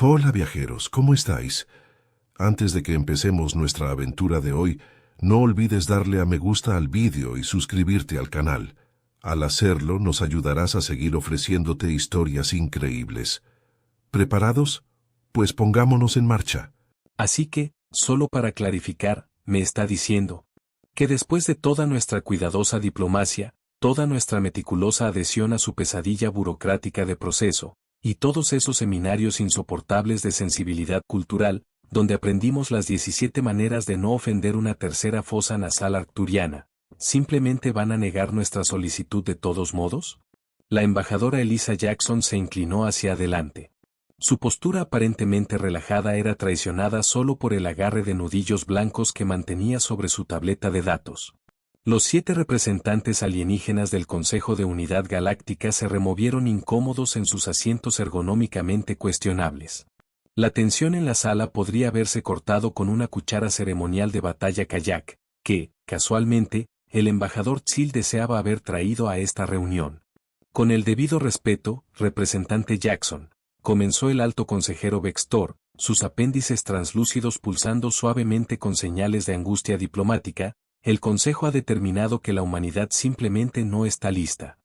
Hola viajeros, ¿cómo estáis? Antes de que empecemos nuestra aventura de hoy, no olvides darle a me gusta al vídeo y suscribirte al canal. Al hacerlo, nos ayudarás a seguir ofreciéndote historias increíbles. ¿Preparados? Pues pongámonos en marcha. Así que, solo para clarificar, me está diciendo que después de toda nuestra cuidadosa diplomacia, toda nuestra meticulosa adhesión a su pesadilla burocrática de proceso, y todos esos seminarios insoportables de sensibilidad cultural, donde aprendimos las 17 maneras de no ofender una tercera fosa nasal arcturiana, ¿simplemente van a negar nuestra solicitud de todos modos? La embajadora Elisa Jackson se inclinó hacia adelante. Su postura aparentemente relajada era traicionada solo por el agarre de nudillos blancos que mantenía sobre su tableta de datos. Los 7 representantes alienígenas del Consejo de Unidad Galáctica se removieron incómodos en sus asientos ergonómicamente cuestionables. La tensión en la sala podría haberse cortado con una cuchara ceremonial de batalla kayak, que, casualmente, el embajador Tsil deseaba haber traído a esta reunión. Con el debido respeto, representante Jackson, comenzó el alto consejero Bextor, sus apéndices translúcidos pulsando suavemente con señales de angustia diplomática. El Consejo ha determinado que la humanidad simplemente no está lista.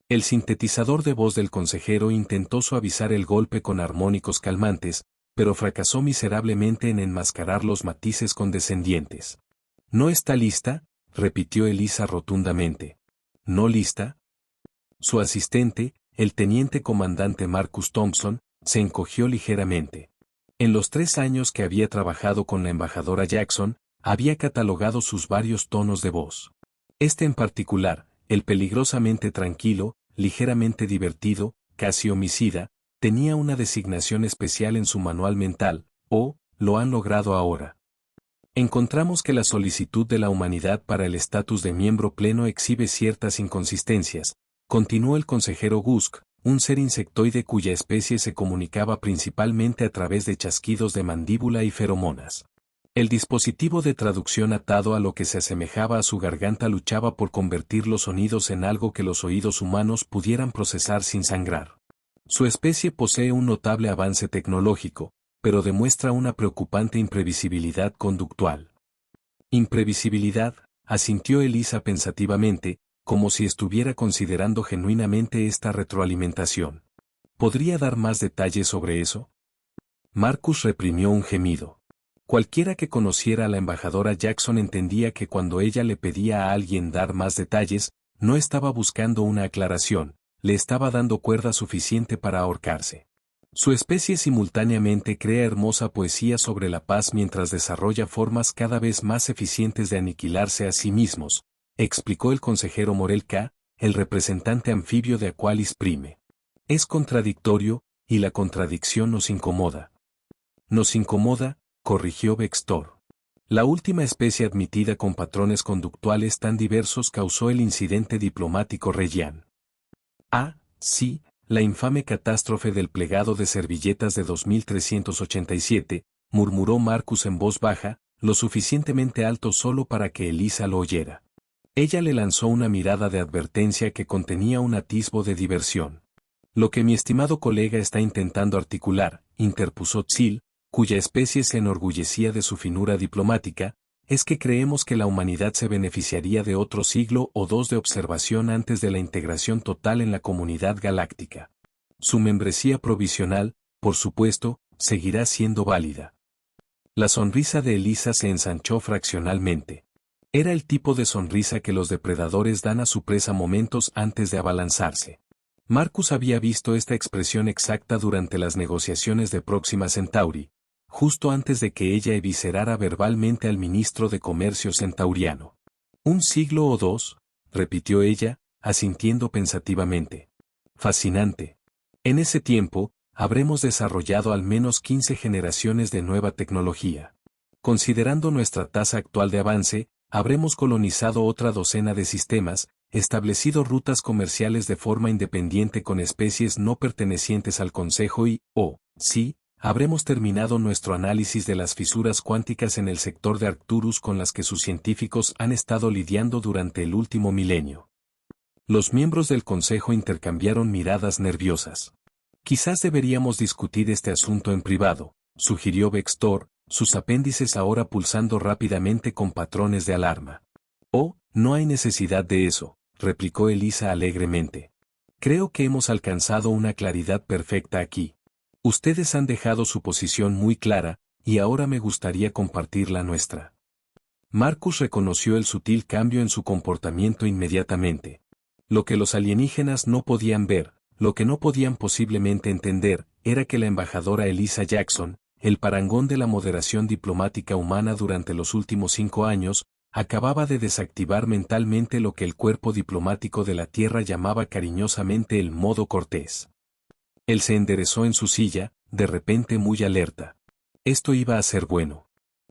El sintetizador de voz del consejero intentó suavizar el golpe con armónicos calmantes, pero fracasó miserablemente en enmascarar los matices condescendientes. ¿No está lista?, repitió Elisa rotundamente. ¿No lista? Su asistente, el teniente comandante Marcus Thompson, se encogió ligeramente. En los 3 años que había trabajado con la embajadora Jackson, había catalogado sus varios tonos de voz. Este en particular, el peligrosamente tranquilo, ligeramente divertido, casi homicida, tenía una designación especial en su manual mental, lo han logrado ahora. Encontramos que la solicitud de la humanidad para el estatus de miembro pleno exhibe ciertas inconsistencias, continuó el consejero Gusk, un ser insectoide cuya especie se comunicaba principalmente a través de chasquidos de mandíbula y feromonas. El dispositivo de traducción atado a lo que se asemejaba a su garganta luchaba por convertir los sonidos en algo que los oídos humanos pudieran procesar sin sangrar. Su especie posee un notable avance tecnológico, pero demuestra una preocupante imprevisibilidad conductual. Imprevisibilidad, asintió Elisa pensativamente, como si estuviera considerando genuinamente esta retroalimentación. ¿Podría dar más detalles sobre eso? Marcus reprimió un gemido. Cualquiera que conociera a la embajadora Jackson entendía que cuando ella le pedía a alguien dar más detalles, no estaba buscando una aclaración, le estaba dando cuerda suficiente para ahorcarse. Su especie simultáneamente crea hermosa poesía sobre la paz mientras desarrolla formas cada vez más eficientes de aniquilarse a sí mismos, explicó el consejero Morel K., el representante anfibio de Aqualis Prime. Es contradictorio, y la contradicción nos incomoda. Nos incomoda, corrigió Bextor. La última especie admitida con patrones conductuales tan diversos causó el incidente diplomático Reggian. Ah, sí, la infame catástrofe del plegado de servilletas de 2387, murmuró Marcus en voz baja, lo suficientemente alto solo para que Elisa lo oyera. Ella le lanzó una mirada de advertencia que contenía un atisbo de diversión. Lo que mi estimado colega está intentando articular, interpuso Tsil, cuya especie se enorgullecía de su finura diplomática, es que creemos que la humanidad se beneficiaría de otro siglo o 2 de observación antes de la integración total en la comunidad galáctica. Su membresía provisional, por supuesto, seguirá siendo válida. La sonrisa de Elisa se ensanchó fraccionalmente. Era el tipo de sonrisa que los depredadores dan a su presa momentos antes de abalanzarse. Marcus había visto esta expresión exacta durante las negociaciones de Próxima Centauri, justo antes de que ella eviscerara verbalmente al ministro de Comercio centauriano. 1 siglo o 2, repitió ella, asintiendo pensativamente. Fascinante. En ese tiempo, habremos desarrollado al menos 15 generaciones de nueva tecnología. Considerando nuestra tasa actual de avance, habremos colonizado otra docena de sistemas, establecido rutas comerciales de forma independiente con especies no pertenecientes al Consejo y, sí, habremos terminado nuestro análisis de las fisuras cuánticas en el sector de Arcturus con las que sus científicos han estado lidiando durante el último milenio. Los miembros del Consejo intercambiaron miradas nerviosas. Quizás deberíamos discutir este asunto en privado, sugirió Bextor, sus apéndices ahora pulsando rápidamente con patrones de alarma. Oh, no hay necesidad de eso, replicó Elisa alegremente. Creo que hemos alcanzado una claridad perfecta aquí. Ustedes han dejado su posición muy clara, y ahora me gustaría compartir la nuestra. Marcus reconoció el sutil cambio en su comportamiento inmediatamente. Lo que los alienígenas no podían ver, lo que no podían posiblemente entender, era que la embajadora Elisa Jackson, el parangón de la moderación diplomática humana durante los últimos 5 años, acababa de desactivar mentalmente lo que el cuerpo diplomático de la Tierra llamaba cariñosamente el modo cortés. Él se enderezó en su silla, de repente muy alerta. Esto iba a ser bueno.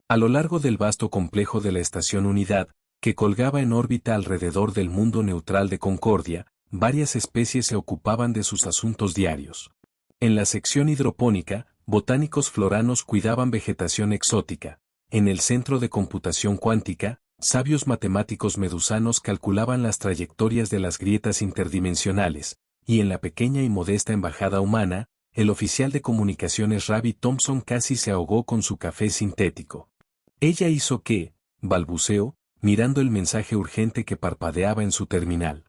A lo largo del vasto complejo de la Estación Unidad, que colgaba en órbita alrededor del mundo neutral de Concordia, varias especies se ocupaban de sus asuntos diarios. En la sección hidropónica, botánicos floranos cuidaban vegetación exótica. En el centro de computación cuántica, sabios matemáticos medusanos calculaban las trayectorias de las grietas interdimensionales, y en la pequeña y modesta embajada humana, el oficial de comunicaciones Ravi Thompson casi se ahogó con su café sintético. Ella hizo qué, balbuceó, mirando el mensaje urgente que parpadeaba en su terminal.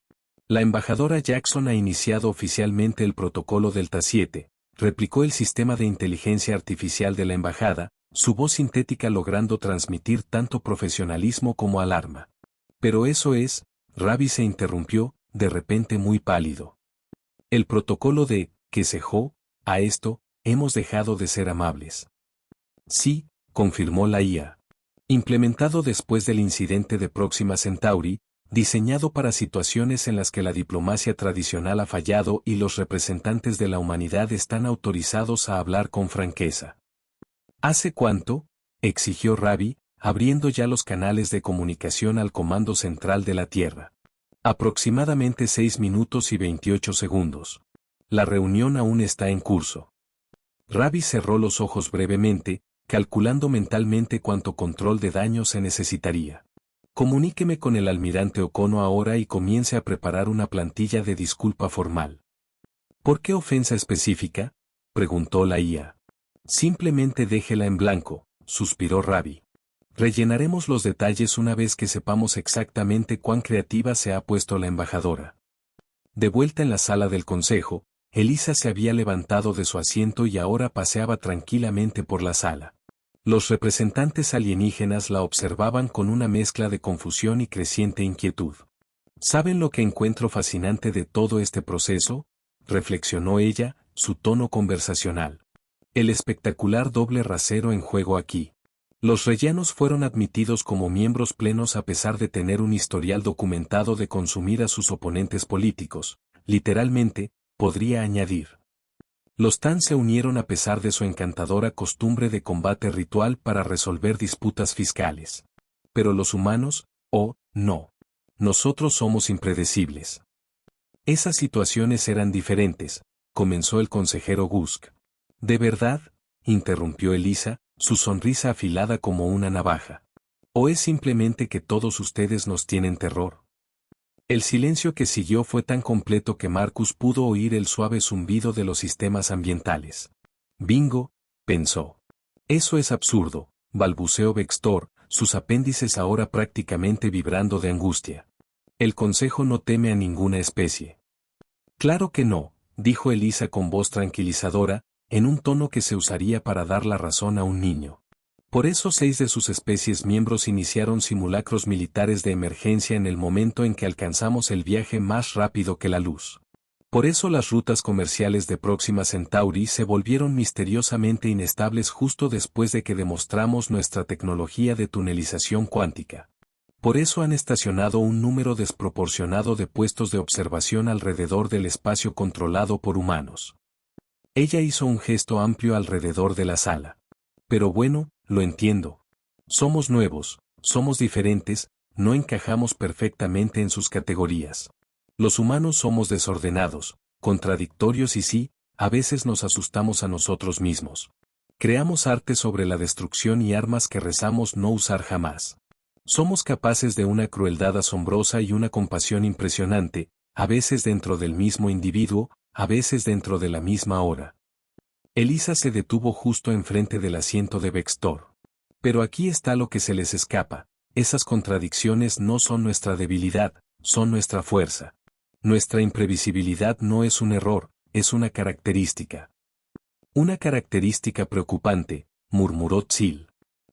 La embajadora Jackson ha iniciado oficialmente el protocolo Delta 7, replicó el sistema de inteligencia artificial de la embajada, su voz sintética logrando transmitir tanto profesionalismo como alarma. Pero eso es, Ravi se interrumpió, de repente muy pálido. El protocolo de, que cejó, a esto, hemos dejado de ser amables. Sí, confirmó la IA. Implementado después del incidente de Próxima Centauri, diseñado para situaciones en las que la diplomacia tradicional ha fallado y los representantes de la humanidad están autorizados a hablar con franqueza. ¿Hace cuánto?, exigió Ravi, abriendo ya los canales de comunicación al Comando Central de la Tierra. Aproximadamente 6 minutos y 28 segundos. La reunión aún está en curso. Ravi cerró los ojos brevemente, calculando mentalmente cuánto control de daño se necesitaría. Comuníqueme con el almirante Okono ahora y comience a preparar una plantilla de disculpa formal. ¿Por qué ofensa específica?, preguntó la IA. Simplemente déjela en blanco, suspiró Ravi. Rellenaremos los detalles una vez que sepamos exactamente cuán creativa se ha puesto la embajadora. De vuelta en la sala del consejo, Elisa se había levantado de su asiento y ahora paseaba tranquilamente por la sala. Los representantes alienígenas la observaban con una mezcla de confusión y creciente inquietud. ¿Saben lo que encuentro fascinante de todo este proceso?, reflexionó ella, su tono conversacional. El espectacular doble rasero en juego aquí. Los rellanos fueron admitidos como miembros plenos a pesar de tener un historial documentado de consumir a sus oponentes políticos, literalmente, podría añadir. Los Tan se unieron a pesar de su encantadora costumbre de combate ritual para resolver disputas fiscales. Pero los humanos, oh, no. Nosotros somos impredecibles. Esas situaciones eran diferentes, comenzó el consejero Gusk. ¿De verdad?, interrumpió Elisa, su sonrisa afilada como una navaja. ¿O es simplemente que todos ustedes nos tienen terror? El silencio que siguió fue tan completo que Marcus pudo oír el suave zumbido de los sistemas ambientales. Bingo, pensó. Eso es absurdo, balbuceó Bextor, sus apéndices ahora prácticamente vibrando de angustia. El consejo no teme a ninguna especie. Claro que no, dijo Elisa con voz tranquilizadora, en un tono que se usaría para dar la razón a un niño. Por eso 6 de sus especies miembros iniciaron simulacros militares de emergencia en el momento en que alcanzamos el viaje más rápido que la luz. Por eso las rutas comerciales de Próxima Centauri se volvieron misteriosamente inestables justo después de que demostramos nuestra tecnología de tunelización cuántica. Por eso han estacionado un número desproporcionado de puestos de observación alrededor del espacio controlado por humanos. Ella hizo un gesto amplio alrededor de la sala. Pero bueno, lo entiendo. Somos nuevos, somos diferentes, no encajamos perfectamente en sus categorías. Los humanos somos desordenados, contradictorios y sí, a veces nos asustamos a nosotros mismos. Creamos arte sobre la destrucción y armas que rezamos no usar jamás. Somos capaces de una crueldad asombrosa y una compasión impresionante, a veces dentro del mismo individuo, a veces dentro de la misma hora. Elisa se detuvo justo enfrente del asiento de Vextor. Pero aquí está lo que se les escapa: esas contradicciones no son nuestra debilidad, son nuestra fuerza. Nuestra imprevisibilidad no es un error, es una característica. Una característica preocupante, murmuró Tsil.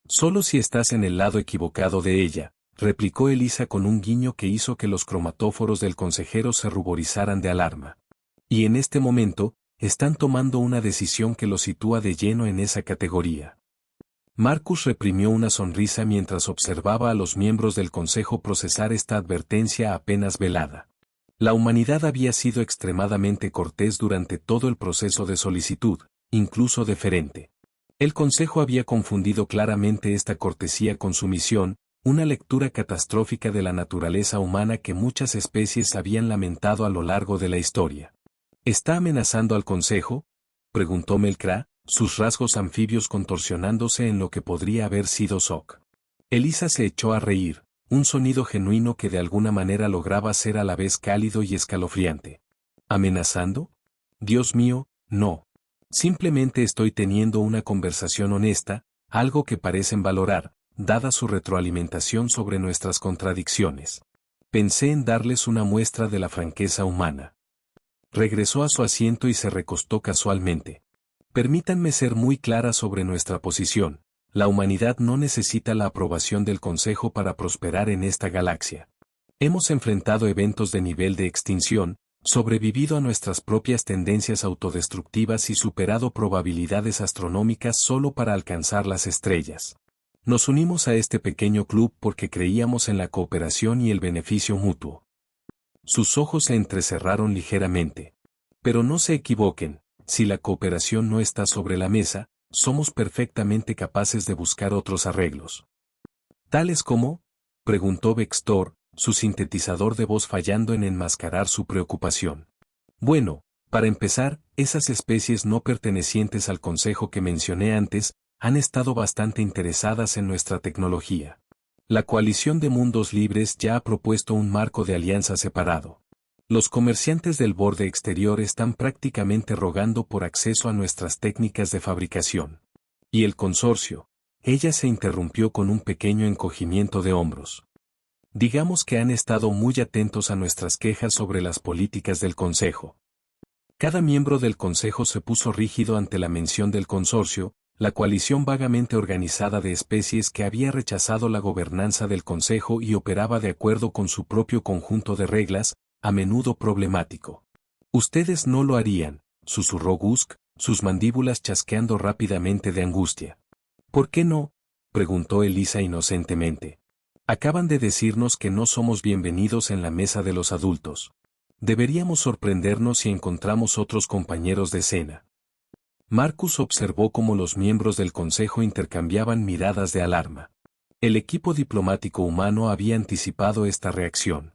Solo si estás en el lado equivocado de ella, replicó Elisa con un guiño que hizo que los cromatóforos del consejero se ruborizaran de alarma. Y en este momento, están tomando una decisión que los sitúa de lleno en esa categoría. Marcus reprimió una sonrisa mientras observaba a los miembros del consejo procesar esta advertencia apenas velada. La humanidad había sido extremadamente cortés durante todo el proceso de solicitud, incluso deferente. El consejo había confundido claramente esta cortesía con sumisión, una lectura catastrófica de la naturaleza humana que muchas especies habían lamentado a lo largo de la historia. ¿Está amenazando al consejo?, preguntó Melkra, sus rasgos anfibios contorsionándose en lo que podría haber sido Sok. Elisa se echó a reír, un sonido genuino que de alguna manera lograba ser a la vez cálido y escalofriante. ¿Amenazando? Dios mío, no. Simplemente estoy teniendo una conversación honesta, algo que parecen valorar, dada su retroalimentación sobre nuestras contradicciones. Pensé en darles una muestra de la franqueza humana. Regresó a su asiento y se recostó casualmente. Permítanme ser muy clara sobre nuestra posición. La humanidad no necesita la aprobación del Consejo para prosperar en esta galaxia. Hemos enfrentado eventos de nivel de extinción, sobrevivido a nuestras propias tendencias autodestructivas y superado probabilidades astronómicas solo para alcanzar las estrellas. Nos unimos a este pequeño club porque creíamos en la cooperación y el beneficio mutuo. Sus ojos se entrecerraron ligeramente. Pero no se equivoquen, si la cooperación no está sobre la mesa, somos perfectamente capaces de buscar otros arreglos. ¿Tales como?, preguntó Vextor, su sintetizador de voz fallando en enmascarar su preocupación. Bueno, para empezar, esas especies no pertenecientes al consejo que mencioné antes, han estado bastante interesadas en nuestra tecnología. La coalición de mundos libres ya ha propuesto un marco de alianza separado. Los comerciantes del borde exterior están prácticamente rogando por acceso a nuestras técnicas de fabricación. Y el consorcio, ella se interrumpió con un pequeño encogimiento de hombros. Digamos que han estado muy atentos a nuestras quejas sobre las políticas del Consejo. Cada miembro del Consejo se puso rígido ante la mención del consorcio, la coalición vagamente organizada de especies que había rechazado la gobernanza del Consejo y operaba de acuerdo con su propio conjunto de reglas, a menudo problemático. Ustedes no lo harían, susurró Gusk, sus mandíbulas chasqueando rápidamente de angustia. ¿Por qué no?, preguntó Elisa inocentemente. Acaban de decirnos que no somos bienvenidos en la mesa de los adultos. Deberíamos sorprendernos si encontramos otros compañeros de cena. Marcus observó cómo los miembros del consejo intercambiaban miradas de alarma. El equipo diplomático humano había anticipado esta reacción.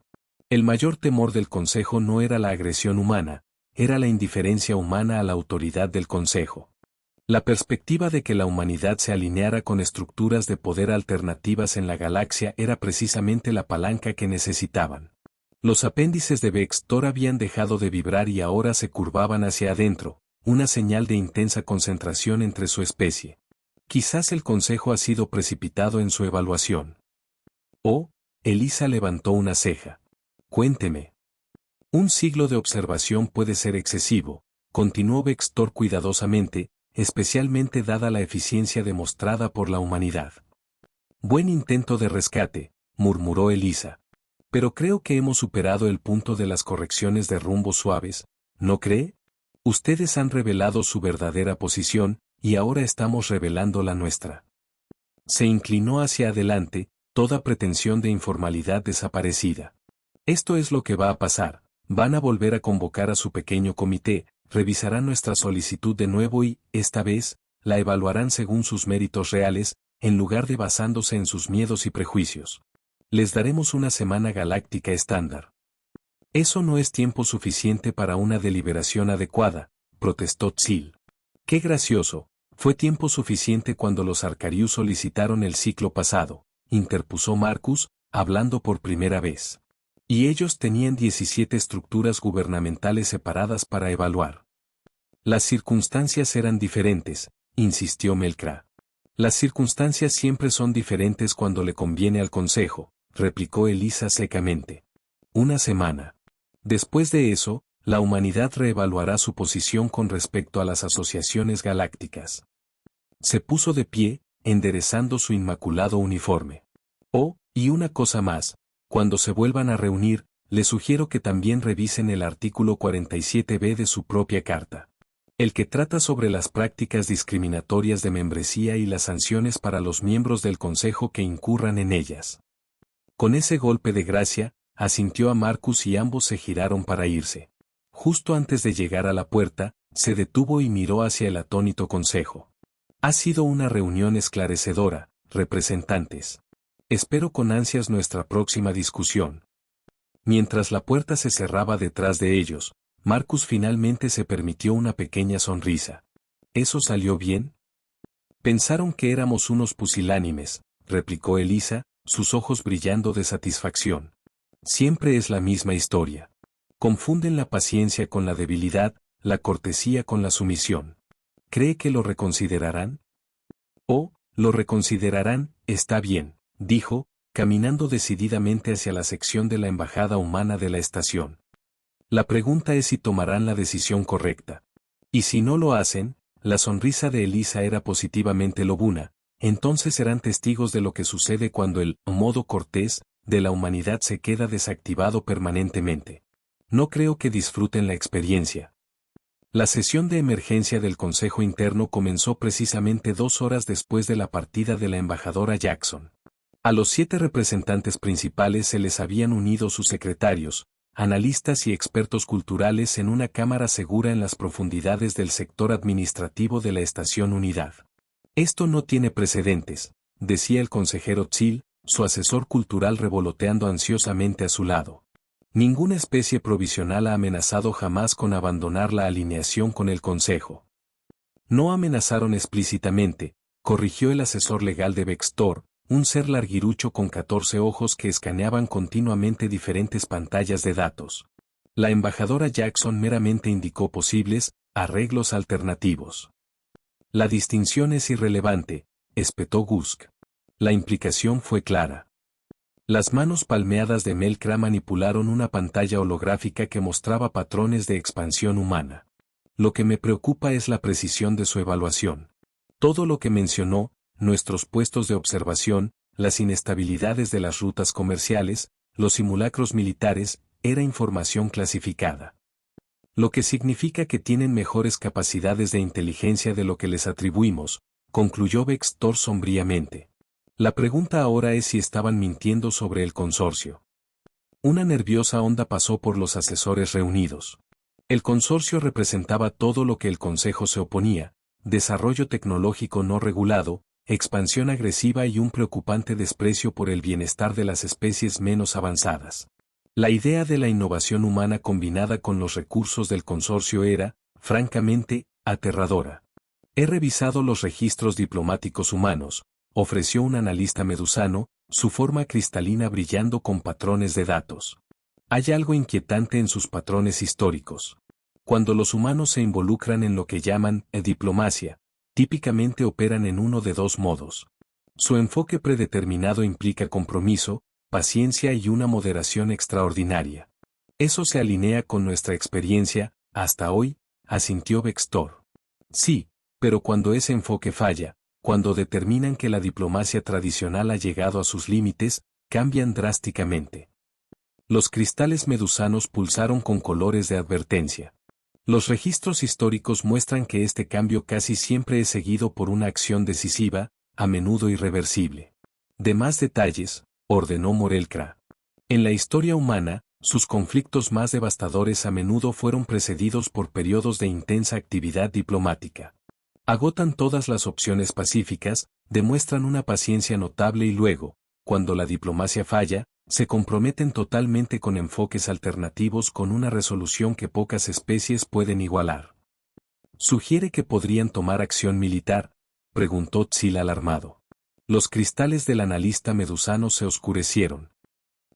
El mayor temor del consejo no era la agresión humana, era la indiferencia humana a la autoridad del consejo. La perspectiva de que la humanidad se alineara con estructuras de poder alternativas en la galaxia era precisamente la palanca que necesitaban. Los apéndices de Vextor habían dejado de vibrar y ahora se curvaban hacia adentro, una señal de intensa concentración entre su especie. Quizás el consejo ha sido precipitado en su evaluación. Oh, Elisa levantó una ceja. Cuénteme. Un siglo de observación puede ser excesivo, continuó Vextor cuidadosamente, especialmente dada la eficiencia demostrada por la humanidad. Buen intento de rescate, murmuró Elisa. Pero creo que hemos superado el punto de las correcciones de rumbo suaves, ¿no cree? Ustedes han revelado su verdadera posición, y ahora estamos revelando la nuestra. Se inclinó hacia adelante, toda pretensión de informalidad desaparecida. Esto es lo que va a pasar, van a volver a convocar a su pequeño comité, revisarán nuestra solicitud de nuevo y, esta vez, la evaluarán según sus méritos reales, en lugar de basándose en sus miedos y prejuicios. Les daremos una semana galáctica estándar. Eso no es tiempo suficiente para una deliberación adecuada, protestó Tsil. Qué gracioso, fue tiempo suficiente cuando los Arcarius solicitaron el ciclo pasado, interpuso Marcus, hablando por primera vez. Y ellos tenían 17 estructuras gubernamentales separadas para evaluar. Las circunstancias eran diferentes, insistió Melcra. Las circunstancias siempre son diferentes cuando le conviene al Consejo, replicó Elisa secamente. Una semana. Después de eso, la humanidad reevaluará su posición con respecto a las asociaciones galácticas. Se puso de pie, enderezando su inmaculado uniforme. Oh, y una cosa más, cuando se vuelvan a reunir, les sugiero que también revisen el artículo 47b de su propia carta. El que trata sobre las prácticas discriminatorias de membresía y las sanciones para los miembros del Consejo que incurran en ellas. Con ese golpe de gracia, asintió a Marcus y ambos se giraron para irse. Justo antes de llegar a la puerta, se detuvo y miró hacia el atónito Consejo. Ha sido una reunión esclarecedora, representantes. Espero con ansias nuestra próxima discusión. Mientras la puerta se cerraba detrás de ellos, Marcus finalmente se permitió una pequeña sonrisa. ¿Eso salió bien? Pensaron que éramos unos pusilánimes, replicó Elisa, sus ojos brillando de satisfacción. Siempre es la misma historia. Confunden la paciencia con la debilidad, la cortesía con la sumisión. ¿Cree que lo reconsiderarán? Oh, lo reconsiderarán, está bien, dijo, caminando decididamente hacia la sección de la embajada humana de la estación. La pregunta es si tomarán la decisión correcta. Y si no lo hacen, la sonrisa de Elisa era positivamente lobuna, entonces serán testigos de lo que sucede cuando el modo cortés de la humanidad se queda desactivado permanentemente. No creo que disfruten la experiencia. La sesión de emergencia del Consejo Interno comenzó precisamente 2 horas después de la partida de la embajadora Jackson. A los 7 representantes principales se les habían unido sus secretarios, analistas y expertos culturales en una cámara segura en las profundidades del sector administrativo de la Estación Unidad. Esto no tiene precedentes, decía el consejero Tzil, su asesor cultural revoloteando ansiosamente a su lado. Ninguna especie provisional ha amenazado jamás con abandonar la alineación con el Consejo. No amenazaron explícitamente, corrigió el asesor legal de Vextor, un ser larguirucho con 14 ojos que escaneaban continuamente diferentes pantallas de datos. La embajadora Jackson meramente indicó posibles arreglos alternativos. La distinción es irrelevante, espetó Gusk. La implicación fue clara. Las manos palmeadas de Melcra manipularon una pantalla holográfica que mostraba patrones de expansión humana. Lo que me preocupa es la precisión de su evaluación. Todo lo que mencionó, nuestros puestos de observación, las inestabilidades de las rutas comerciales, los simulacros militares, era información clasificada. Lo que significa que tienen mejores capacidades de inteligencia de lo que les atribuimos, concluyó Vextor sombríamente. La pregunta ahora es si estaban mintiendo sobre el consorcio. Una nerviosa onda pasó por los asesores reunidos. El consorcio representaba todo lo que el Consejo se oponía: desarrollo tecnológico no regulado, expansión agresiva y un preocupante desprecio por el bienestar de las especies menos avanzadas. La idea de la innovación humana combinada con los recursos del consorcio era, francamente, aterradora. He revisado los registros diplomáticos humanos, ofreció un analista medusano, su forma cristalina brillando con patrones de datos. Hay algo inquietante en sus patrones históricos. Cuando los humanos se involucran en lo que llaman diplomacia, típicamente operan en uno de 2 modos. Su enfoque predeterminado implica compromiso, paciencia y una moderación extraordinaria. Eso se alinea con nuestra experiencia, hasta hoy, asintió Vextor. Sí, pero cuando ese enfoque falla, cuando determinan que la diplomacia tradicional ha llegado a sus límites, cambian drásticamente. Los cristales medusanos pulsaron con colores de advertencia. Los registros históricos muestran que este cambio casi siempre es seguido por una acción decisiva, a menudo irreversible. De más detalles, ordenó Morelcra. En la historia humana, sus conflictos más devastadores a menudo fueron precedidos por periodos de intensa actividad diplomática. Agotan todas las opciones pacíficas, demuestran una paciencia notable y luego, cuando la diplomacia falla, se comprometen totalmente con enfoques alternativos con una resolución que pocas especies pueden igualar. ¿Sugiere que podrían tomar acción militar?, preguntó Tzil alarmado. Los cristales del analista medusano se oscurecieron.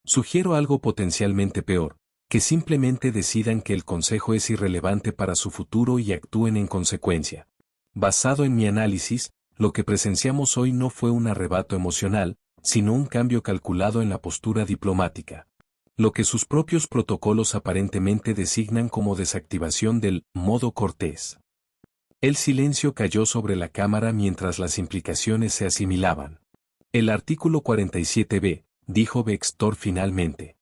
Sugiero algo potencialmente peor, que simplemente decidan que el consejo es irrelevante para su futuro y actúen en consecuencia. Basado en mi análisis, lo que presenciamos hoy no fue un arrebato emocional, sino un cambio calculado en la postura diplomática. Lo que sus propios protocolos aparentemente designan como desactivación del modo cortés. El silencio cayó sobre la cámara mientras las implicaciones se asimilaban. El artículo 47b, dijo Bextor finalmente.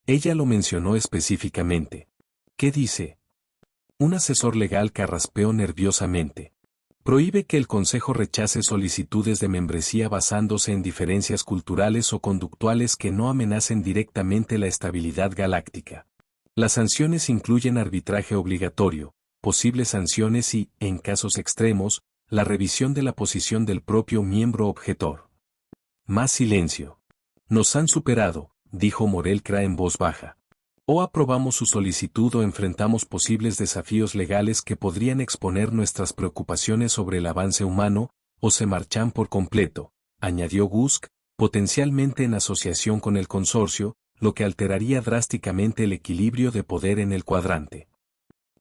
Ella lo mencionó específicamente. ¿Qué dice? Un asesor legal carraspeó nerviosamente. Prohíbe que el Consejo rechace solicitudes de membresía basándose en diferencias culturales o conductuales que no amenacen directamente la estabilidad galáctica. Las sanciones incluyen arbitraje obligatorio, posibles sanciones y, en casos extremos, la revisión de la posición del propio miembro objetor. Más silencio. Nos han superado, dijo Morelcra en voz baja. O aprobamos su solicitud o enfrentamos posibles desafíos legales que podrían exponer nuestras preocupaciones sobre el avance humano, o se marchan por completo, añadió Gusk, potencialmente en asociación con el consorcio, lo que alteraría drásticamente el equilibrio de poder en el cuadrante.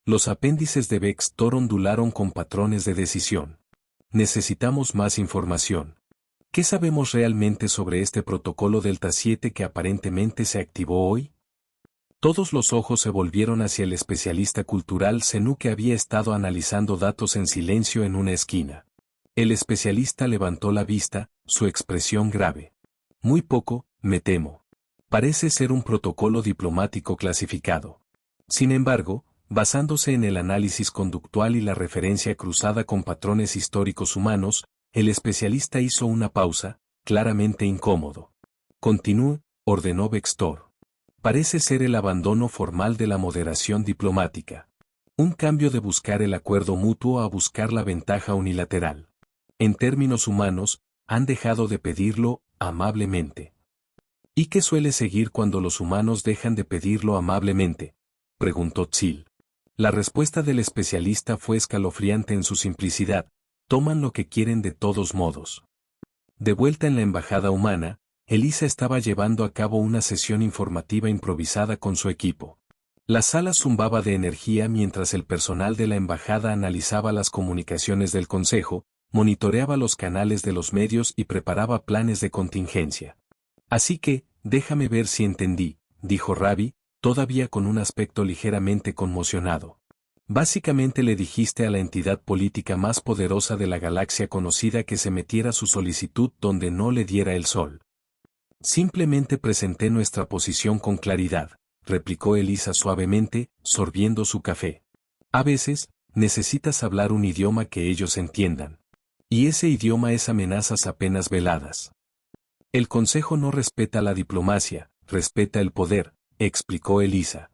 Los apéndices de Bextor ondularon con patrones de decisión. Necesitamos más información. ¿Qué sabemos realmente sobre este protocolo Delta 7 que aparentemente se activó hoy? Todos los ojos se volvieron hacia el especialista cultural Zenú que había estado analizando datos en silencio en una esquina. El especialista levantó la vista, su expresión grave. Muy poco, me temo. Parece ser un protocolo diplomático clasificado. Sin embargo, basándose en el análisis conductual y la referencia cruzada con patrones históricos humanos, el especialista hizo una pausa, claramente incómodo. Continúe, ordenó Bextor. Parece ser el abandono formal de la moderación diplomática. Un cambio de buscar el acuerdo mutuo a buscar la ventaja unilateral. En términos humanos, han dejado de pedirlo, amablemente. ¿Y qué suele seguir cuando los humanos dejan de pedirlo amablemente?, preguntó Tzil. La respuesta del especialista fue escalofriante en su simplicidad: toman lo que quieren de todos modos. De vuelta en la embajada humana, Elisa estaba llevando a cabo una sesión informativa improvisada con su equipo. La sala zumbaba de energía mientras el personal de la embajada analizaba las comunicaciones del consejo, monitoreaba los canales de los medios y preparaba planes de contingencia. Así que, déjame ver si entendí, dijo Ravi, todavía con un aspecto ligeramente conmocionado. Básicamente le dijiste a la entidad política más poderosa de la galaxia conocida que se metiera su solicitud donde no le diera el sol. Simplemente presenté nuestra posición con claridad, replicó Elisa suavemente, sorbiendo su café. A veces, necesitas hablar un idioma que ellos entiendan. Y ese idioma es amenazas apenas veladas. El Consejo no respeta la diplomacia, respeta el poder, explicó Elisa.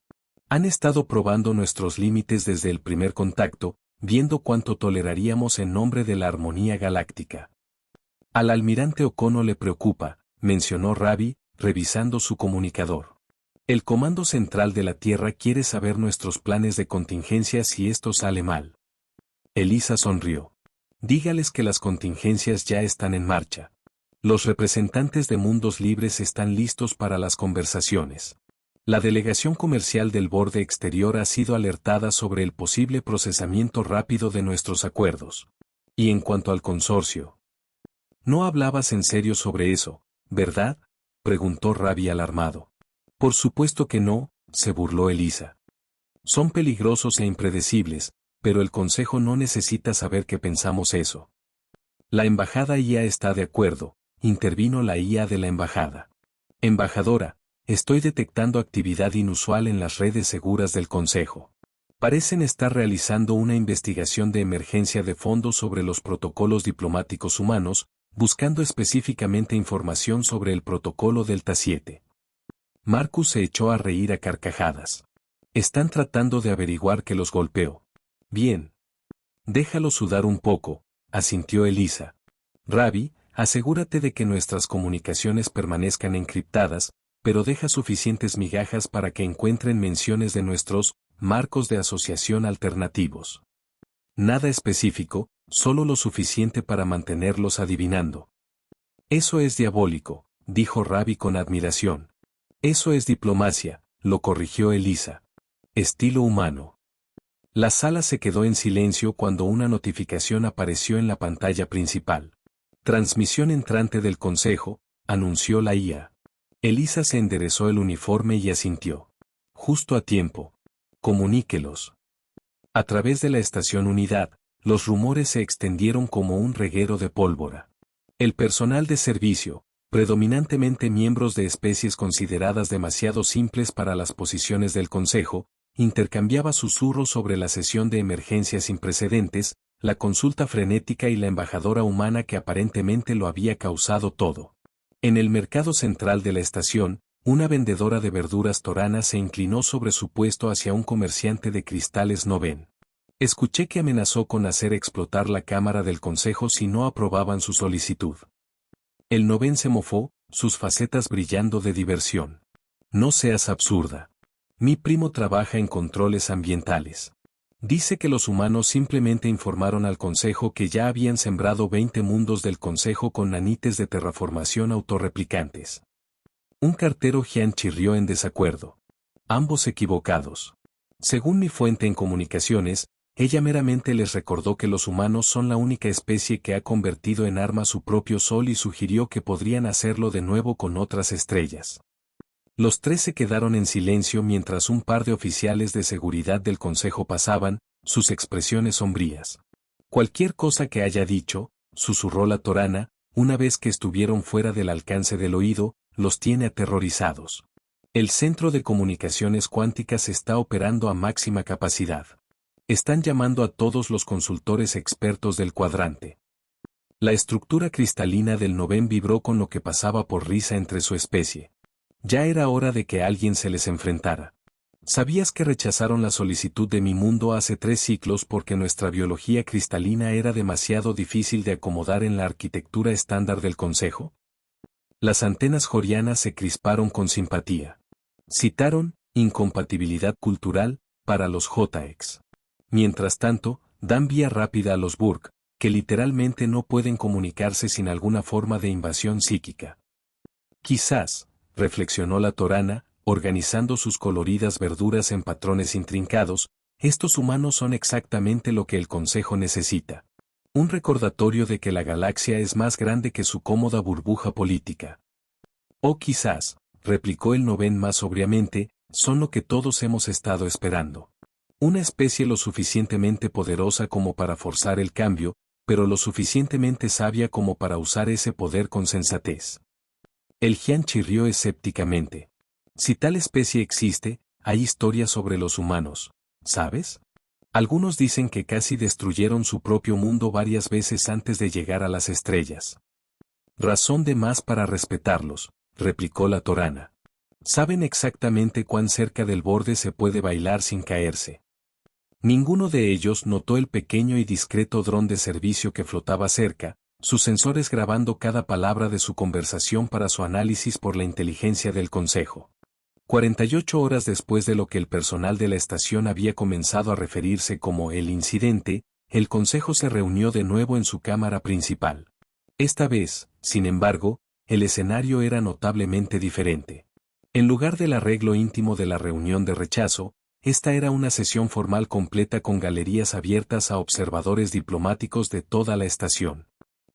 Han estado probando nuestros límites desde el primer contacto, viendo cuánto toleraríamos en nombre de la armonía galáctica. Al almirante Okono le preocupa, mencionó Ravi, revisando su comunicador. El Comando Central de la Tierra quiere saber nuestros planes de contingencia si esto sale mal. Elisa sonrió. Dígales que las contingencias ya están en marcha. Los representantes de Mundos Libres están listos para las conversaciones. La delegación comercial del borde exterior ha sido alertada sobre el posible procesamiento rápido de nuestros acuerdos. Y en cuanto al consorcio. No hablabas en serio sobre eso, ¿verdad?, preguntó Ravi alarmado. Por supuesto que no, se burló Elisa. Son peligrosos e impredecibles, pero el Consejo no necesita saber que pensamos eso. La embajada IA está de acuerdo, intervino la IA de la embajada. Embajadora, estoy detectando actividad inusual en las redes seguras del Consejo. Parecen estar realizando una investigación de emergencia de fondo sobre los protocolos diplomáticos humanos, buscando específicamente información sobre el protocolo Delta 7. Marcus se echó a reír a carcajadas. Están tratando de averiguar qué los golpeó. Bien. Déjalo sudar un poco, asintió Elisa. Ravi, asegúrate de que nuestras comunicaciones permanezcan encriptadas, pero deja suficientes migajas para que encuentren menciones de nuestros marcos de asociación alternativos. Nada específico, solo lo suficiente para mantenerlos adivinando. Eso es diabólico, dijo Ravi con admiración. Eso es diplomacia, lo corrigió Elisa. Estilo humano. La sala se quedó en silencio cuando una notificación apareció en la pantalla principal. Transmisión entrante del consejo, anunció la IA. Elisa se enderezó el uniforme y asintió. Justo a tiempo. Comuníquelos. A través de la estación Unidad, los rumores se extendieron como un reguero de pólvora. El personal de servicio, predominantemente miembros de especies consideradas demasiado simples para las posiciones del Consejo, intercambiaba susurros sobre la sesión de emergencia sin precedentes, la consulta frenética y la embajadora humana que aparentemente lo había causado todo. En el mercado central de la estación, una vendedora de verduras torana se inclinó sobre su puesto hacia un comerciante de cristales Noven. Escuché que amenazó con hacer explotar la cámara del consejo si no aprobaban su solicitud. El Noven se mofó, sus facetas brillando de diversión. No seas absurda. Mi primo trabaja en controles ambientales. Dice que los humanos simplemente informaron al consejo que ya habían sembrado 20 mundos del consejo con nanites de terraformación autorreplicantes. Un cartero Jian chirrió en desacuerdo. Ambos equivocados. Según mi fuente en comunicaciones, ella meramente les recordó que los humanos son la única especie que ha convertido en arma su propio sol y sugirió que podrían hacerlo de nuevo con otras estrellas. Los tres se quedaron en silencio mientras un par de oficiales de seguridad del consejo pasaban, sus expresiones sombrías. Cualquier cosa que haya dicho, susurró la torana, una vez que estuvieron fuera del alcance del oído, los tiene aterrorizados. El centro de comunicaciones cuánticas está operando a máxima capacidad. Están llamando a todos los consultores expertos del cuadrante. La estructura cristalina del Noven vibró con lo que pasaba por risa entre su especie. Ya era hora de que alguien se les enfrentara. ¿Sabías que rechazaron la solicitud de mi mundo hace 3 ciclos porque nuestra biología cristalina era demasiado difícil de acomodar en la arquitectura estándar del consejo? Las antenas jorianas se crisparon con simpatía. Citaron incompatibilidad cultural para los JX. Mientras tanto, dan vía rápida a los Burg, que literalmente no pueden comunicarse sin alguna forma de invasión psíquica. Quizás, reflexionó la torana, organizando sus coloridas verduras en patrones intrincados, estos humanos son exactamente lo que el Consejo necesita. Un recordatorio de que la galaxia es más grande que su cómoda burbuja política. O quizás, replicó el Noven más sobriamente, son lo que todos hemos estado esperando. Una especie lo suficientemente poderosa como para forzar el cambio, pero lo suficientemente sabia como para usar ese poder con sensatez. El Jian chirrió escépticamente. Si tal especie existe, hay historias sobre los humanos, ¿sabes? Algunos dicen que casi destruyeron su propio mundo varias veces antes de llegar a las estrellas. Razón de más para respetarlos, replicó la torana. Saben exactamente cuán cerca del borde se puede bailar sin caerse. Ninguno de ellos notó el pequeño y discreto dron de servicio que flotaba cerca, sus sensores grabando cada palabra de su conversación para su análisis por la inteligencia del consejo. 48 horas después de lo que el personal de la estación había comenzado a referirse como el incidente, el consejo se reunió de nuevo en su cámara principal. Esta vez, sin embargo, el escenario era notablemente diferente. En lugar del arreglo íntimo de la reunión de rechazo, esta era una sesión formal completa con galerías abiertas a observadores diplomáticos de toda la estación.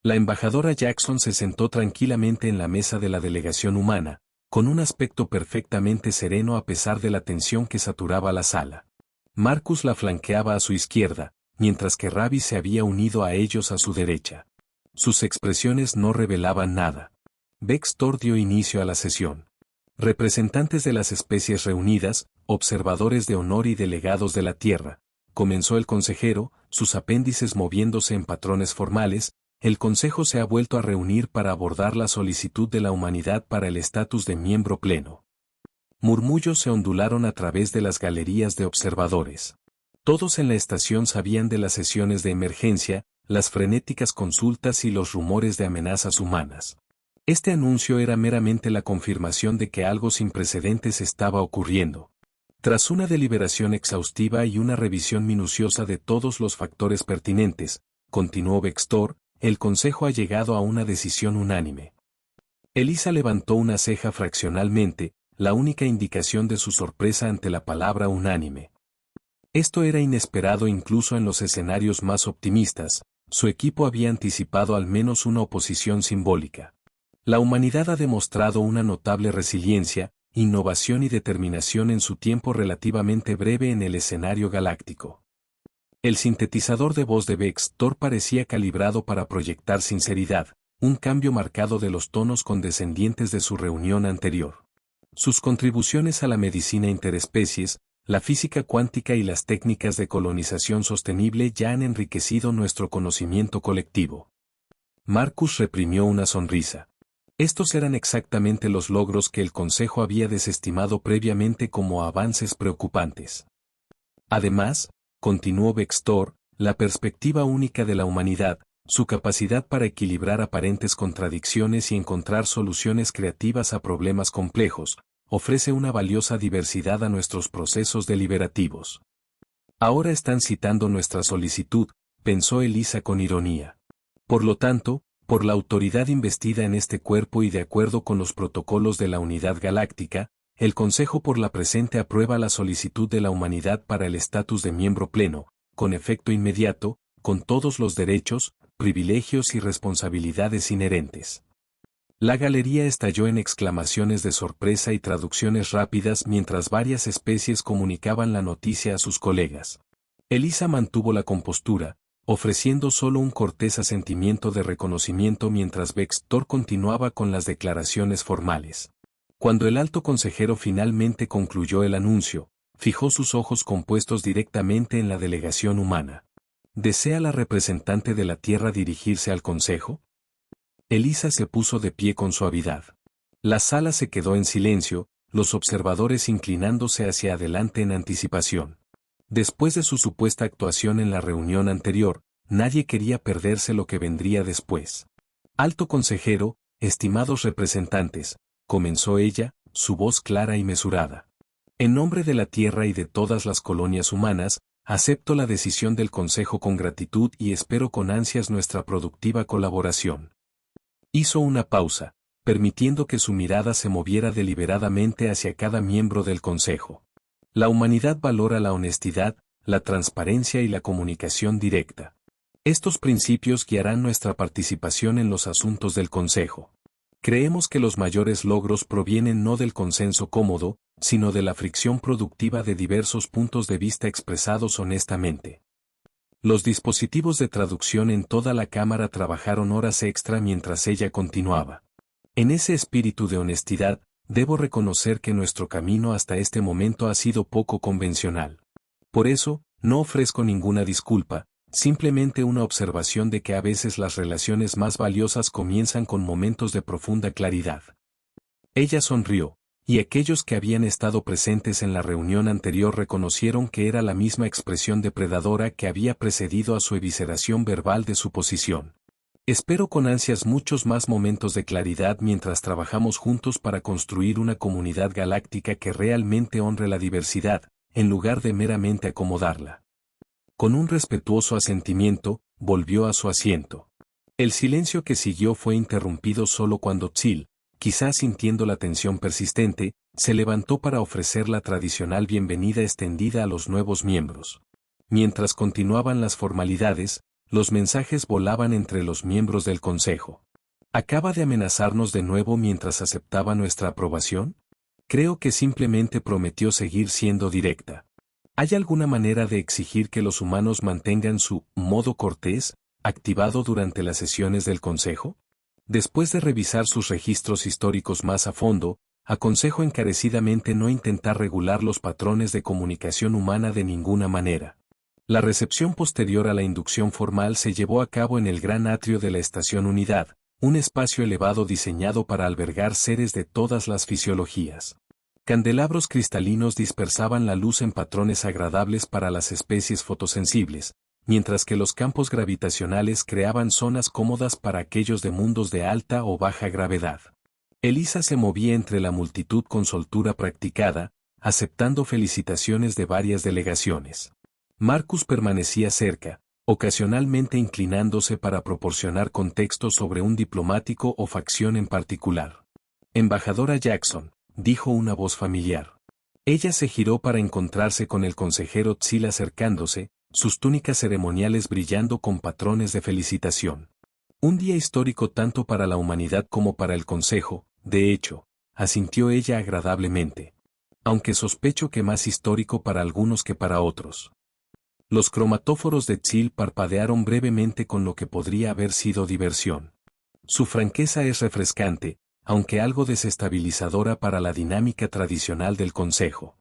La embajadora Jackson se sentó tranquilamente en la mesa de la delegación humana, con un aspecto perfectamente sereno a pesar de la tensión que saturaba la sala. Marcus la flanqueaba a su izquierda, mientras que Ravi se había unido a ellos a su derecha. Sus expresiones no revelaban nada. Vextor dio inicio a la sesión. Representantes de las especies reunidas, observadores de honor y delegados de la Tierra, comenzó el consejero, sus apéndices moviéndose en patrones formales. El Consejo se ha vuelto a reunir para abordar la solicitud de la humanidad para el estatus de miembro pleno. Murmullos se ondularon a través de las galerías de observadores. Todos en la estación sabían de las sesiones de emergencia, las frenéticas consultas y los rumores de amenazas humanas. Este anuncio era meramente la confirmación de que algo sin precedentes estaba ocurriendo. Tras una deliberación exhaustiva y una revisión minuciosa de todos los factores pertinentes, continuó Vextor, el Consejo ha llegado a una decisión unánime. Elisa levantó una ceja fraccionalmente, la única indicación de su sorpresa ante la palabra unánime. Esto era inesperado incluso en los escenarios más optimistas. Su equipo había anticipado al menos una oposición simbólica. La humanidad ha demostrado una notable resiliencia, innovación y determinación en su tiempo relativamente breve en el escenario galáctico. El sintetizador de voz de Vextor parecía calibrado para proyectar sinceridad, un cambio marcado de los tonos condescendientes de su reunión anterior. Sus contribuciones a la medicina interespecies, la física cuántica y las técnicas de colonización sostenible ya han enriquecido nuestro conocimiento colectivo. Marcus reprimió una sonrisa. Estos eran exactamente los logros que el Consejo había desestimado previamente como avances preocupantes. Además, continuó Vextor, la perspectiva única de la humanidad, su capacidad para equilibrar aparentes contradicciones y encontrar soluciones creativas a problemas complejos, ofrece una valiosa diversidad a nuestros procesos deliberativos. Ahora están citando nuestra solicitud, pensó Elisa con ironía. Por lo tanto, por la autoridad investida en este cuerpo y de acuerdo con los protocolos de la Unidad Galáctica, el Consejo por la presente aprueba la solicitud de la humanidad para el estatus de miembro pleno, con efecto inmediato, con todos los derechos, privilegios y responsabilidades inherentes. La galería estalló en exclamaciones de sorpresa y traducciones rápidas mientras varias especies comunicaban la noticia a sus colegas. Elisa mantuvo la compostura, ofreciendo solo un cortés asentimiento de reconocimiento mientras Vextor continuaba con las declaraciones formales. Cuando el alto consejero finalmente concluyó el anuncio, fijó sus ojos compuestos directamente en la delegación humana. ¿Desea la representante de la Tierra dirigirse al Consejo? Elisa se puso de pie con suavidad. La sala se quedó en silencio, los observadores inclinándose hacia adelante en anticipación. Después de su supuesta actuación en la reunión anterior, nadie quería perderse lo que vendría después. Alto consejero, estimados representantes, comenzó ella, su voz clara y mesurada. En nombre de la Tierra y de todas las colonias humanas, acepto la decisión del Consejo con gratitud y espero con ansias nuestra productiva colaboración. Hizo una pausa, permitiendo que su mirada se moviera deliberadamente hacia cada miembro del Consejo. La humanidad valora la honestidad, la transparencia y la comunicación directa. Estos principios guiarán nuestra participación en los asuntos del Consejo. Creemos que los mayores logros provienen no del consenso cómodo, sino de la fricción productiva de diversos puntos de vista expresados honestamente. Los dispositivos de traducción en toda la cámara trabajaron horas extra mientras ella continuaba. En ese espíritu de honestidad, debo reconocer que nuestro camino hasta este momento ha sido poco convencional. Por eso, no ofrezco ninguna disculpa, simplemente una observación de que a veces las relaciones más valiosas comienzan con momentos de profunda claridad. Ella sonrió, y aquellos que habían estado presentes en la reunión anterior reconocieron que era la misma expresión depredadora que había precedido a su evisceración verbal de su posición. Espero con ansias muchos más momentos de claridad mientras trabajamos juntos para construir una comunidad galáctica que realmente honre la diversidad, en lugar de meramente acomodarla. Con un respetuoso asentimiento, volvió a su asiento. El silencio que siguió fue interrumpido solo cuando Tzil, quizás sintiendo la tensión persistente, se levantó para ofrecer la tradicional bienvenida extendida a los nuevos miembros. Mientras continuaban las formalidades, los mensajes volaban entre los miembros del Consejo. ¿Acaba de amenazarnos de nuevo mientras aceptaba nuestra aprobación? Creo que simplemente prometió seguir siendo directa. ¿Hay alguna manera de exigir que los humanos mantengan su modo cortés activado durante las sesiones del Consejo? Después de revisar sus registros históricos más a fondo, aconsejo encarecidamente no intentar regular los patrones de comunicación humana de ninguna manera. La recepción posterior a la inducción formal se llevó a cabo en el gran atrio de la Estación Unidad, un espacio elevado diseñado para albergar seres de todas las fisiologías. Candelabros cristalinos dispersaban la luz en patrones agradables para las especies fotosensibles, mientras que los campos gravitacionales creaban zonas cómodas para aquellos de mundos de alta o baja gravedad. Elisa se movía entre la multitud con soltura practicada, aceptando felicitaciones de varias delegaciones. Marcus permanecía cerca, ocasionalmente inclinándose para proporcionar contexto sobre un diplomático o facción en particular. Embajadora Jackson, dijo una voz familiar. Ella se giró para encontrarse con el consejero Tsil acercándose, sus túnicas ceremoniales brillando con patrones de felicitación. Un día histórico tanto para la humanidad como para el consejo, de hecho, asintió ella agradablemente. Aunque sospecho que más histórico para algunos que para otros. Los cromatóforos de Tsil parpadearon brevemente con lo que podría haber sido diversión. Su franqueza es refrescante, aunque algo desestabilizadora para la dinámica tradicional del consejo.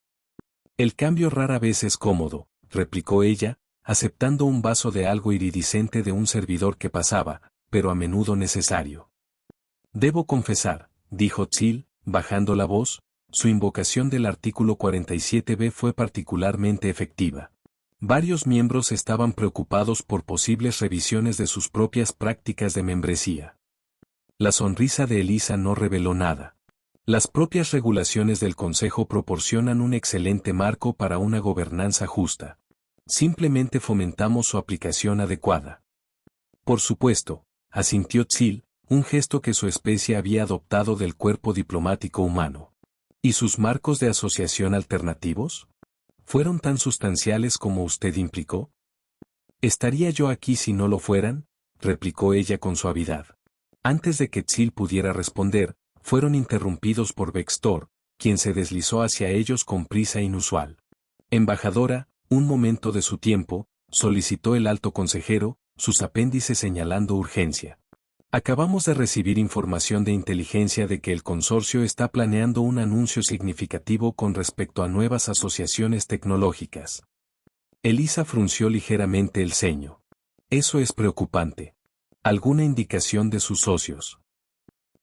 El cambio rara vez es cómodo, replicó ella, aceptando un vaso de algo iridiscente de un servidor que pasaba, pero a menudo necesario. Debo confesar, dijo Tsil, bajando la voz, su invocación del artículo 47b fue particularmente efectiva. Varios miembros estaban preocupados por posibles revisiones de sus propias prácticas de membresía. La sonrisa de Elisa no reveló nada. Las propias regulaciones del Consejo proporcionan un excelente marco para una gobernanza justa. Simplemente fomentamos su aplicación adecuada. Por supuesto, asintió Tsil, un gesto que su especie había adoptado del cuerpo diplomático humano. ¿Y sus marcos de asociación alternativos? ¿Fueron tan sustanciales como usted implicó? ¿Estaría yo aquí si no lo fueran?, replicó ella con suavidad. Antes de que Tsil pudiera responder, fueron interrumpidos por Bextor, quien se deslizó hacia ellos con prisa inusual. Embajadora, un momento de su tiempo, solicitó el alto consejero, sus apéndices señalando urgencia. Acabamos de recibir información de inteligencia de que el consorcio está planeando un anuncio significativo con respecto a nuevas asociaciones tecnológicas. Elisa frunció ligeramente el ceño. Eso es preocupante. ¿Alguna indicación de sus socios?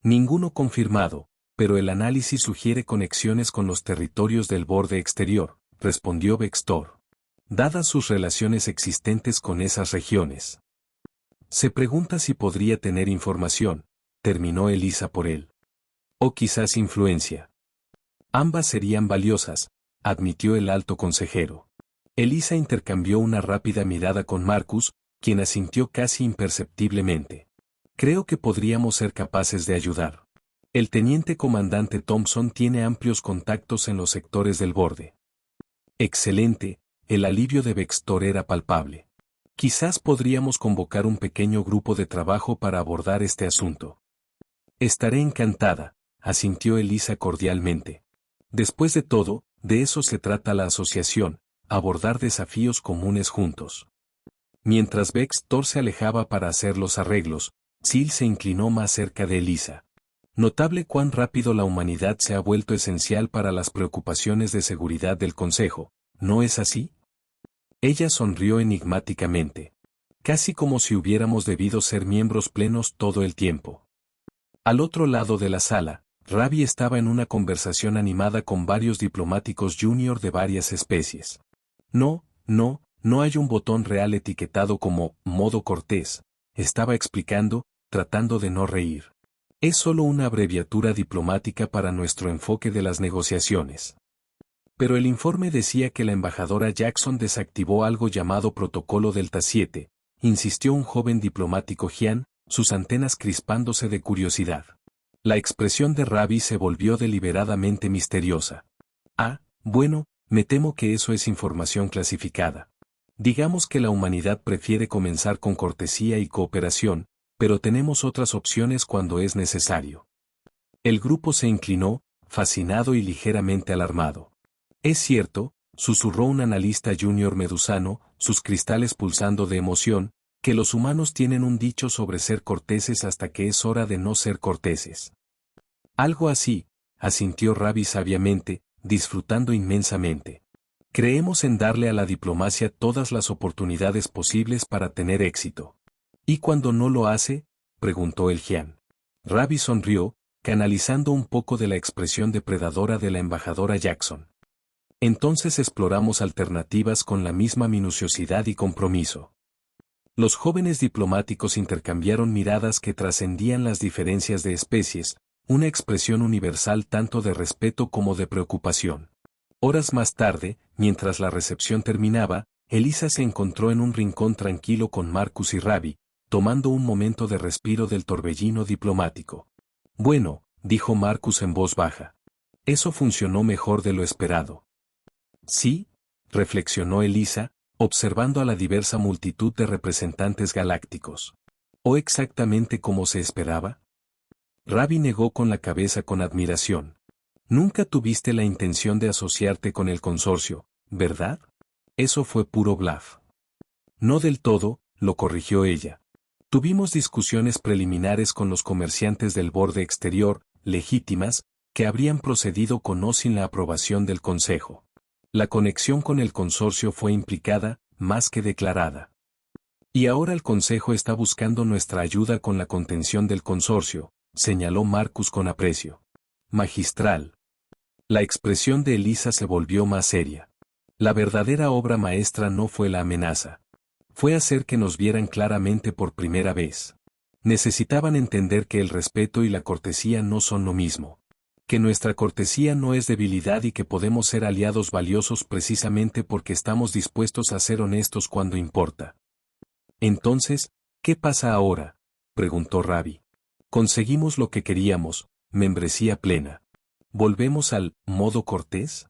Ninguno confirmado, pero el análisis sugiere conexiones con los territorios del borde exterior, respondió Bextor. Dadas sus relaciones existentes con esas regiones. Se pregunta si podría tener información, terminó Elisa por él. O quizás influencia. Ambas serían valiosas, admitió el alto consejero. Elisa intercambió una rápida mirada con Marcus, quien asintió casi imperceptiblemente. Creo que podríamos ser capaces de ayudar. El teniente comandante Thompson tiene amplios contactos en los sectores del borde. Excelente, el alivio de Bextor era palpable. Quizás podríamos convocar un pequeño grupo de trabajo para abordar este asunto. Estaré encantada, asintió Elisa cordialmente. Después de todo, de eso se trata la asociación, abordar desafíos comunes juntos. Mientras Bextor se alejaba para hacer los arreglos, Tsil se inclinó más cerca de Elisa. Notable cuán rápido la humanidad se ha vuelto esencial para las preocupaciones de seguridad del Consejo, ¿no es así? Ella sonrió enigmáticamente. Casi como si hubiéramos debido ser miembros plenos todo el tiempo. Al otro lado de la sala, Ravi estaba en una conversación animada con varios diplomáticos junior de varias especies. No hay un botón real etiquetado como modo cortés, estaba explicando, tratando de no reír. Es solo una abreviatura diplomática para nuestro enfoque de las negociaciones. Pero el informe decía que la embajadora Jackson desactivó algo llamado Protocolo Delta 7, insistió un joven diplomático Jian, sus antenas crispándose de curiosidad. La expresión de Ravi se volvió deliberadamente misteriosa. Ah, bueno, me temo que eso es información clasificada. Digamos que la humanidad prefiere comenzar con cortesía y cooperación, pero tenemos otras opciones cuando es necesario. El grupo se inclinó, fascinado y ligeramente alarmado. Es cierto, susurró un analista junior medusano, sus cristales pulsando de emoción, que los humanos tienen un dicho sobre ser corteses hasta que es hora de no ser corteses. Algo así, asintió Ravi sabiamente, disfrutando inmensamente. Creemos en darle a la diplomacia todas las oportunidades posibles para tener éxito. ¿Y cuando no lo hace?, preguntó el Jian. Ravi sonrió, canalizando un poco de la expresión depredadora de la embajadora Jackson. Entonces exploramos alternativas con la misma minuciosidad y compromiso. Los jóvenes diplomáticos intercambiaron miradas que trascendían las diferencias de especies, una expresión universal tanto de respeto como de preocupación. Horas más tarde, mientras la recepción terminaba, Elisa se encontró en un rincón tranquilo con Marcus y Ravi, tomando un momento de respiro del torbellino diplomático. Bueno, dijo Marcus en voz baja. Eso funcionó mejor de lo esperado. Sí, reflexionó Elisa, observando a la diversa multitud de representantes galácticos. ¿O exactamente como se esperaba? Ravi negó con la cabeza con admiración. Nunca tuviste la intención de asociarte con el consorcio, ¿verdad? Eso fue puro bluff. No del todo, lo corrigió ella. Tuvimos discusiones preliminares con los comerciantes del borde exterior, legítimas, que habrían procedido con o sin la aprobación del Consejo. La conexión con el consorcio fue implicada, más que declarada. Y ahora el Consejo está buscando nuestra ayuda con la contención del consorcio, señaló Marcus con aprecio. Magistral. La expresión de Elisa se volvió más seria. La verdadera obra maestra no fue la amenaza. Fue hacer que nos vieran claramente por primera vez. Necesitaban entender que el respeto y la cortesía no son lo mismo. Que nuestra cortesía no es debilidad y que podemos ser aliados valiosos precisamente porque estamos dispuestos a ser honestos cuando importa. Entonces, ¿qué pasa ahora?, preguntó Ravi. Conseguimos lo que queríamos, membresía plena. ¿Volvemos al modo cortés?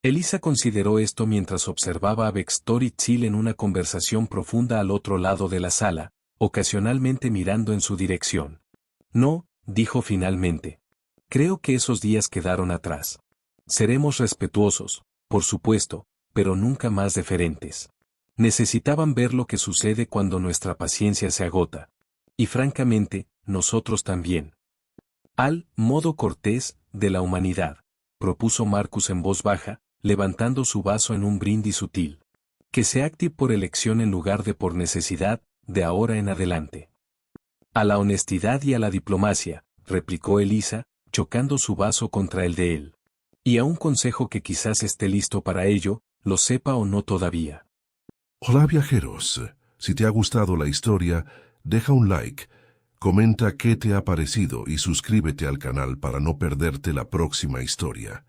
Elisa consideró esto mientras observaba a Vextor y Tzil en una conversación profunda al otro lado de la sala, ocasionalmente mirando en su dirección. No, dijo finalmente. Creo que esos días quedaron atrás. Seremos respetuosos, por supuesto, pero nunca más deferentes. Necesitaban ver lo que sucede cuando nuestra paciencia se agota. Y francamente, nosotros también. Al modo cortés de la humanidad, propuso Marcus en voz baja, levantando su vaso en un brindis sutil. Que se acte por elección en lugar de por necesidad, de ahora en adelante. A la honestidad y a la diplomacia, replicó Elisa, chocando su vaso contra el de él. Y a un consejo que quizás esté listo para ello, lo sepa o no todavía. Hola viajeros, si te ha gustado la historia, deja un like, comenta qué te ha parecido y suscríbete al canal para no perderte la próxima historia.